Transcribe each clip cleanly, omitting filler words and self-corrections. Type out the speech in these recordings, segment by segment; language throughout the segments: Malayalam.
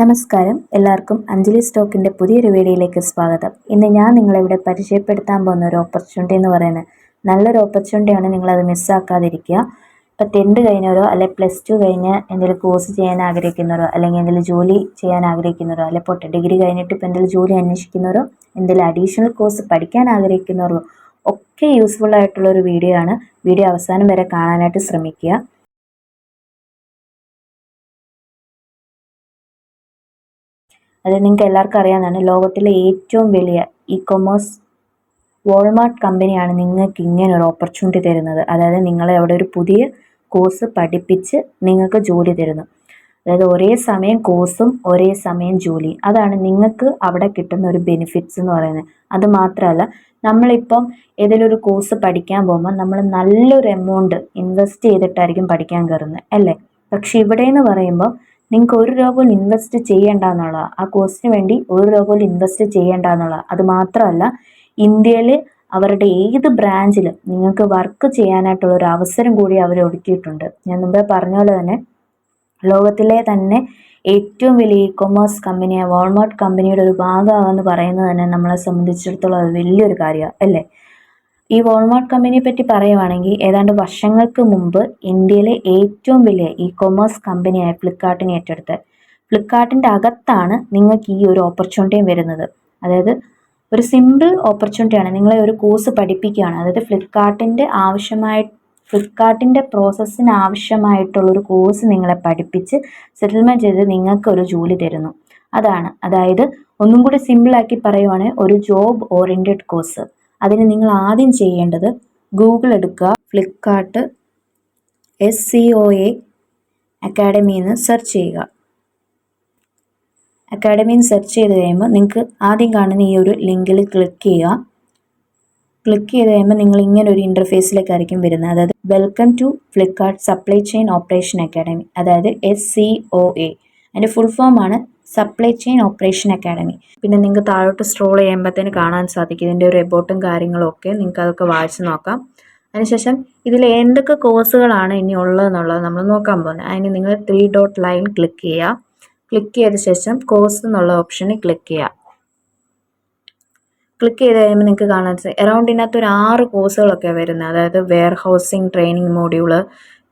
നമസ്കാരം, എല്ലാവർക്കും അഞ്ജലി സ്റ്റോക്കിൻ്റെ പുതിയൊരു വീഡിയോയിലേക്ക് സ്വാഗതം. ഇന്ന് ഞാൻ നിങ്ങളിവിടെ പരിചയപ്പെടുത്താൻ പോകുന്ന ഒരു ഓപ്പർച്യൂണിറ്റി എന്ന് പറയുന്നത് നല്ലൊരു ഓപ്പർച്യൂണിറ്റിയാണ്. നിങ്ങളത് മിസ്സാക്കാതിരിക്കുക. ഇപ്പോൾ 10th കഴിഞ്ഞവരോ അല്ലെങ്കിൽ +2 കഴിഞ്ഞ് എന്തെങ്കിലും കോഴ്സ് ചെയ്യാൻ ആഗ്രഹിക്കുന്നവരോ അല്ലെങ്കിൽ എന്തെങ്കിലും ജോലി ചെയ്യാൻ ആഗ്രഹിക്കുന്നവരോ അല്ലെങ്കിൽ ഡിഗ്രി കഴിഞ്ഞിട്ട് ഇപ്പോൾ എന്തെങ്കിലും ജോലി അന്വേഷിക്കുന്നവരോ എന്തെങ്കിലും അഡീഷണൽ കോഴ്സ് പഠിക്കാൻ ആഗ്രഹിക്കുന്നവരോ ഒക്കെ യൂസ്ഫുൾ ആയിട്ടുള്ളൊരു വീഡിയോ ആണ്. വീഡിയോ അവസാനം വരെ കാണാനായിട്ട് ശ്രമിക്കുക. അത് നിങ്ങൾക്ക് എല്ലാവർക്കും അറിയാവുന്നതാണ്. ലോകത്തിലെ ഏറ്റവും വലിയ ഇ-കൊമേഴ്സ് വാൾമാർട്ട് കമ്പനിയാണ് നിങ്ങൾക്ക് ഇങ്ങനെ ഒരു ഓപ്പർച്യൂണിറ്റി തരുന്നത്. അതായത് നിങ്ങളെ അവിടെ ഒരു പുതിയ കോഴ്സ് പഠിപ്പിച്ച് നിങ്ങൾക്ക് ജോലി തരുന്നു. അതായത് ഒരേ സമയം കോഴ്സും ഒരേ സമയം ജോലി. അതാണ് നിങ്ങൾക്ക് അവിടെ കിട്ടുന്ന ഒരു ബെനിഫിറ്റ്സ് എന്ന് പറയുന്നത്. അത് മാത്രമല്ല, നമ്മളിപ്പം ഏതെങ്കിലും ഒരു കോഴ്സ് പഠിക്കാൻ പോകുമ്പോൾ നമ്മൾ നല്ലൊരു എമൗണ്ട് ഇൻവെസ്റ്റ് ചെയ്തിട്ടായിരിക്കും പഠിക്കാൻ കയറുന്നത്, അല്ലേ? പക്ഷെ ഇവിടെ എന്ന് പറയുമ്പോൾ നിങ്ങൾക്ക് 1 രൂപ പോലും ഇൻവെസ്റ്റ് ചെയ്യേണ്ട എന്നുള്ളതാണ്. ആ കോഴ്സിന് വേണ്ടി 1 രൂപ പോലും ഇൻവെസ്റ്റ് ചെയ്യേണ്ട എന്നുള്ളതാണ്. അത് മാത്രമല്ല, ഇന്ത്യയിൽ അവരുടെ ഏത് ബ്രാഞ്ചിലും നിങ്ങൾക്ക് വർക്ക് ചെയ്യാനായിട്ടുള്ള ഒരു അവസരം കൂടി അവർ ഒരുക്കിയിട്ടുണ്ട്. ഞാൻ മുമ്പേ പറഞ്ഞ പോലെ തന്നെ ലോകത്തിലെ തന്നെ ഏറ്റവും വലിയ ഇ-കൊമേഴ്സ് കമ്പനിയായ വാൾമാർട്ട് കമ്പനിയുടെ ഒരു ഭാഗമാണെന്ന് പറയുന്നത് തന്നെ നമ്മളെ സംബന്ധിച്ചിടത്തോളം അത് വലിയൊരു കാര്യമാണ്, അല്ലേ? ഈ വാൾമാർട്ട് കമ്പനിയെ പറ്റി പറയുവാണെങ്കിൽ ഏതാണ്ട് വർഷങ്ങൾക്ക് മുമ്പ് ഇന്ത്യയിലെ ഏറ്റവും വലിയ ഇ-കൊമേഴ്സ് കമ്പനിയായ ഫ്ലിപ്കാർട്ടിനെ ഏറ്റെടുത്ത് ഫ്ലിപ്കാർട്ടിൻ്റെ അകത്താണ് നിങ്ങൾക്ക് ഈ ഒരു ഓപ്പർച്യൂണിറ്റിയും വരുന്നത്. അതായത് ഒരു സിമ്പിൾ ഓപ്പർച്യൂണിറ്റിയാണ്. നിങ്ങളെ ഒരു കോഴ്സ് പഠിപ്പിക്കുകയാണ്. അതായത് ഫ്ലിപ്കാർട്ടിൻ്റെ പ്രോസസ്സിന് ആവശ്യമായിട്ടുള്ളൊരു കോഴ്സ് നിങ്ങളെ പഠിപ്പിച്ച് സെറ്റിൽമെൻറ്റ് ചെയ്ത് നിങ്ങൾക്കൊരു ജോലി തരുന്നു. അതായത് ഒന്നും കൂടി സിമ്പിളാക്കി പറയുവാണെങ്കിൽ ഒരു ജോബ് ഓറിയൻറ്റഡ് കോഴ്സ്. അതിന് നിങ്ങൾ ആദ്യം ചെയ്യേണ്ടത് ഗൂഗിൾ എടുക്കുക, ഫ്ലിപ്കാർട്ട് SCOA അക്കാഡമി എന്ന് സെർച്ച് ചെയ്യുക. അക്കാഡമിന്ന് സെർച്ച് ചെയ്ത് കഴിയുമ്പോൾ നിങ്ങൾക്ക് ആദ്യം കാണുന്ന ഈ ഒരു ലിങ്കിൽ ക്ലിക്ക് ചെയ്യുക. ക്ലിക്ക് ചെയ്ത് കഴിയുമ്പോൾ നിങ്ങൾ ഇങ്ങനെ ഒരു ഇൻ്റർഫേസിലേക്കായിരിക്കും വരുന്നത്. അതായത് welcome to Flipkart supply chain operation academy, അതായത് SCOA. അതിൻ്റെ ഫുൾ ഫോമാണ് സപ്ലൈ ചെയിൻ ഓപ്പറേഷൻ അക്കാഡമി. പിന്നെ നിങ്ങൾക്ക് താഴോട്ട് സ്ക്രോൾ ചെയ്യുമ്പോഴത്തേന് കാണാൻ സാധിക്കും ഇതിൻ്റെ ഒരു എബോട്ടും കാര്യങ്ങളും ഒക്കെ. നിങ്ങൾക്ക് അതൊക്കെ വായിച്ച് നോക്കാം. അതിനുശേഷം ഇതിൽ എന്തൊക്കെ കോഴ്സുകളാണ് ഇനി ഉള്ളതെന്നുള്ളത് നമ്മൾ നോക്കാൻ പോകുന്നത്. അതിന് നിങ്ങൾ 3 ഡോട്ട് ലൈൻ ക്ലിക്ക് ചെയ്യുക. ക്ലിക്ക് ചെയ്ത ശേഷം കോഴ്സ് എന്നുള്ള ഓപ്ഷനിൽ ക്ലിക്ക് ചെയ്യുക. ക്ലിക്ക് ചെയ്ത് കഴിയുമ്പോൾ നിങ്ങൾക്ക് കാണാൻ സാധിക്കും അറൗണ്ട് ഇതിനകത്ത് ഒരു 6 കോഴ്സുകളൊക്കെ വരുന്നത്. അതായത് വെയർ ഹൗസിംഗ് ട്രെയിനിങ് മോഡ്യൂള്,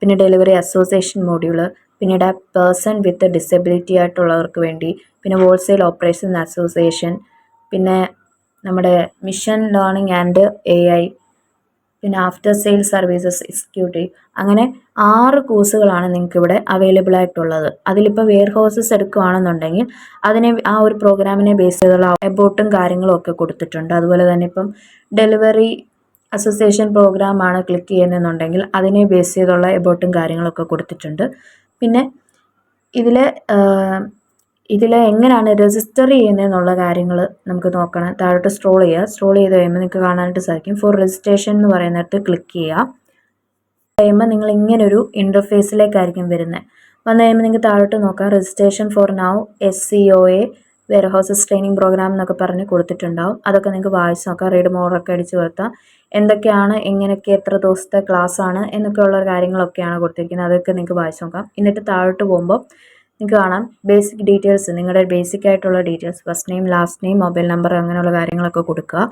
പിന്നെ ഡെലിവറി അസോസിയേഷൻ മോഡ്യൂള്, പിന്നീട് പേഴ്സൺ വിത്ത് ഡിസബിലിറ്റി ആയിട്ടുള്ളവർക്ക് വേണ്ടി, പിന്നെ ഹോൾസെയിൽ ഓപ്പറേഷൻ അസോസിയേഷൻ, പിന്നെ നമ്മുടെ മിഷൻ ലേണിംഗ് ആൻഡ് AI, പിന്നെ ആഫ്റ്റർ സെയിൽ സർവീസസ് എക്സിക്യൂട്ടീവ്. അങ്ങനെ 6 കോഴ്സുകളാണ് നിങ്ങൾക്ക് ഇവിടെ അവൈലബിൾ ആയിട്ടുള്ളത്. അതിലിപ്പോൾ വെയർ ഹൗസസ് എടുക്കുകയാണെന്നുണ്ടെങ്കിൽ അതിനെ ആ ഒരു പ്രോഗ്രാമിനെ ബേസ് ചെയ്തുള്ള എബോട്ടും കാര്യങ്ങളും ഒക്കെ കൊടുത്തിട്ടുണ്ട്. അതുപോലെ തന്നെ ഇപ്പം ഡെലിവറി അസോസിയേഷൻ പ്രോഗ്രാമാണ് ക്ലിക്ക് ചെയ്യുന്നതെന്നുണ്ടെങ്കിൽ അതിനെ ബേസ് ചെയ്തുള്ള എബോട്ടും കാര്യങ്ങളൊക്കെ കൊടുത്തിട്ടുണ്ട്. പിന്നെ ഇതിൽ എങ്ങനെയാണ് രജിസ്റ്റർ ചെയ്യുന്നതെന്നുള്ള കാര്യങ്ങൾ നമുക്ക് നോക്കണം. താഴോട്ട് സ്ക്രോൾ ചെയ്യുക. സ്ക്രോൾ ചെയ്ത് കഴിയുമ്പോൾ നിങ്ങൾക്ക് കാണാനായിട്ട് സാധിക്കും ഫോർ രജിസ്ട്രേഷൻ എന്ന് പറയുന്നിടത്ത് ക്ലിക്ക് ചെയ്യുക. കഴിയുമ്പോൾ നിങ്ങൾ ഇങ്ങനൊരു ഇൻ്റർഫേസിലേക്കായിരിക്കും വരുന്നത്. വന്നു കഴിയുമ്പോൾ നിങ്ങൾക്ക് താഴോട്ട് നോക്കാം registration for now SCOA warehouses training programme എന്നൊക്കെ പറഞ്ഞ് കൊടുത്തിട്ടുണ്ടാവും. അതൊക്കെ നിങ്ങൾക്ക് വായിച്ച് നോക്കാം. റീഡ് മോറൊക്കെ അടിച്ച് കൊടുത്താൽ എന്തൊക്കെയാണ്, എങ്ങനെയൊക്കെ, എത്ര ദിവസത്തെ ക്ലാസ് ആണ് എന്നൊക്കെ ഉള്ള കാര്യങ്ങളൊക്കെയാണ് കൊടുത്തിരിക്കുന്നത്. അതൊക്കെ നിങ്ങൾക്ക് വായിച്ച് നോക്കാം. എന്നിട്ട് താഴോട്ട് പോകുമ്പോൾ നിങ്ങൾക്ക് കാണാം ബേസിക് ഡീറ്റെയിൽസ്, നിങ്ങളുടെ ബേസിക് ആയിട്ടുള്ള details, first name, last name, mobile number, അങ്ങനെയുള്ള കാര്യങ്ങളൊക്കെ കൊടുക്കുക.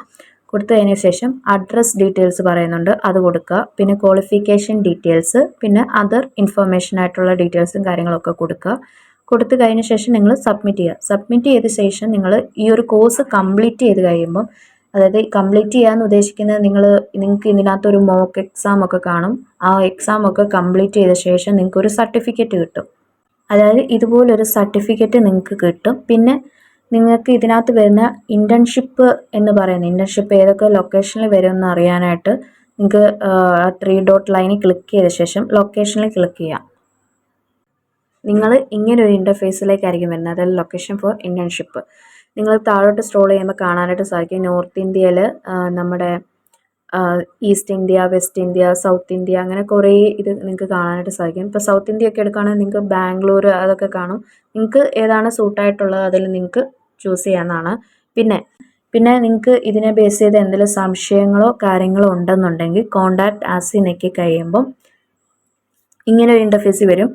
കൊടുത്തതിന് ശേഷം അഡ്രസ് ഡീറ്റെയിൽസ് പറയുന്നുണ്ട്, അത് കൊടുക്കുക. പിന്നെ ക്വാളിഫിക്കേഷൻ ഡീറ്റെയിൽസ്, പിന്നെ അതർ ഇൻഫർമേഷൻ ആയിട്ടുള്ള ഡീറ്റെയിൽസും കാര്യങ്ങളൊക്കെ കൊടുക്കുക. കൊടുത്തു കഴിഞ്ഞ ശേഷം നിങ്ങൾ സബ്മിറ്റ് ചെയ്യുക. സബ്മിറ്റ് ചെയ്ത ശേഷം നിങ്ങൾ ഈ ഒരു കോഴ്സ് കംപ്ലീറ്റ് ചെയ്ത് കഴിയുമ്പം, അതായത് കംപ്ലീറ്റ് ചെയ്യാമെന്ന് ഉദ്ദേശിക്കുന്നത് നിങ്ങൾക്ക് ഇതിനകത്തൊരു മോക്ക് എക്സാം ഒക്കെ കാണും. ആ എക്സാം ഒക്കെ കംപ്ലീറ്റ് ചെയ്ത ശേഷം നിങ്ങൾക്കൊരു സർട്ടിഫിക്കറ്റ് കിട്ടും. അതായത് ഇതുപോലൊരു സർട്ടിഫിക്കറ്റ് നിങ്ങൾക്ക് കിട്ടും. പിന്നെ നിങ്ങൾക്ക് ഇതിനകത്ത് വരുന്ന ഇൻറ്റേൺഷിപ്പ് എന്ന് പറയുന്നത്, ഇൻറ്റേൺഷിപ്പ് ഏതൊക്കെ ലൊക്കേഷനിൽ വരുമെന്ന് അറിയാനായിട്ട് നിങ്ങൾക്ക് 3 ഡോട്ട് ലൈനിൽ ക്ലിക്ക് ചെയ്ത ശേഷം ലൊക്കേഷനിൽ ക്ലിക്ക് ചെയ്യാം. നിങ്ങൾ ഇങ്ങനൊരു ഇൻ്റർഫേസിലേക്കായിരിക്കും വരുന്നത്, അതായത് ലൊക്കേഷൻ ഫോർ ഇൻറ്റേൺഷിപ്പ്. നിങ്ങൾ താഴോട്ട് സ്ക്രോൾ ചെയ്യുമ്പോൾ കാണാനായിട്ട് സാധിക്കും നോർത്ത് ഇന്ത്യയിൽ നമ്മുടെ east India, west India, south India, അങ്ങനെ കുറേ ഇത് നിങ്ങൾക്ക് കാണാനായിട്ട് സാധിക്കും. ഇപ്പോൾ സൗത്ത് ഇന്ത്യ ഒക്കെ എടുക്കുകയാണെങ്കിൽ നിങ്ങൾക്ക് ബാംഗ്ലൂർ അതൊക്കെ കാണും. നിങ്ങൾക്ക് ഏതാണ് സൂട്ടായിട്ടുള്ളത് അതിൽ നിങ്ങൾക്ക് ചൂസ് ചെയ്യാവുന്നതാണ്. പിന്നെ നിങ്ങൾക്ക് ഇതിനെ ബേസ് ചെയ്ത് എന്തെങ്കിലും സംശയങ്ങളോ കാര്യങ്ങളോ ഉണ്ടെന്നുണ്ടെങ്കിൽ കോണ്ടാക്ട് ആസ് നെക്കി കഴിയുമ്പം ഇങ്ങനെ ഒരു ഇൻ്റർഫേസ് വരും.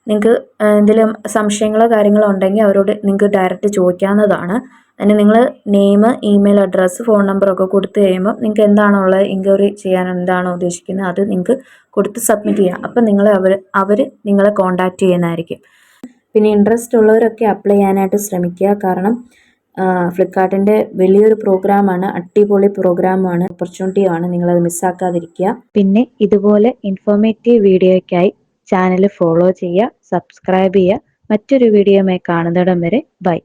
നിങ്ങൾക്ക് എന്തെങ്കിലും സംശയങ്ങളോ കാര്യങ്ങളോ ഉണ്ടെങ്കിൽ അവരോട് നിങ്ങൾക്ക് ഡയറക്റ്റ് ചോദിക്കാവുന്നതാണ്. അതിന് നിങ്ങൾ നെയിം, ഇമെയിൽ അഡ്രസ്സ്, ഫോൺ നമ്പറൊക്കെ കൊടുത്തു കഴിയുമ്പോൾ നിങ്ങൾക്ക് എന്താണോ ഉള്ളത്, എൻക്വയറി ചെയ്യാൻ എന്താണോ ഉദ്ദേശിക്കുന്നത് അത് നിങ്ങൾക്ക് കൊടുത്ത് സബ്മിറ്റ് ചെയ്യാം. അപ്പം അവർ നിങ്ങളെ കോൺടാക്റ്റ് ചെയ്യുന്നതായിരിക്കും. പിന്നെ ഇൻട്രസ്റ്റ് ഉള്ളവരൊക്കെ അപ്ലൈ ചെയ്യാനായിട്ട് ശ്രമിക്കുക. കാരണം ഫ്ലിപ്കാർട്ടിൻ്റെ വലിയൊരു പ്രോഗ്രാമാണ്, അടിപൊളി പ്രോഗ്രാമാണ്, ഓപ്പർച്യൂണിറ്റിയാണ്. നിങ്ങളത് മിസ്സാക്കാതിരിക്കുക. പിന്നെ ഇതുപോലെ ഇൻഫോർമേറ്റീവ് വീഡിയോയ്ക്കായി ചാനൽ ഫോളോ ചെയ്യുക, സബ്സ്ക്രൈബ് ചെയ്യുക. മറ്റൊരു വീഡിയോയുമായി കാണുന്നിടം വരെ ബൈ.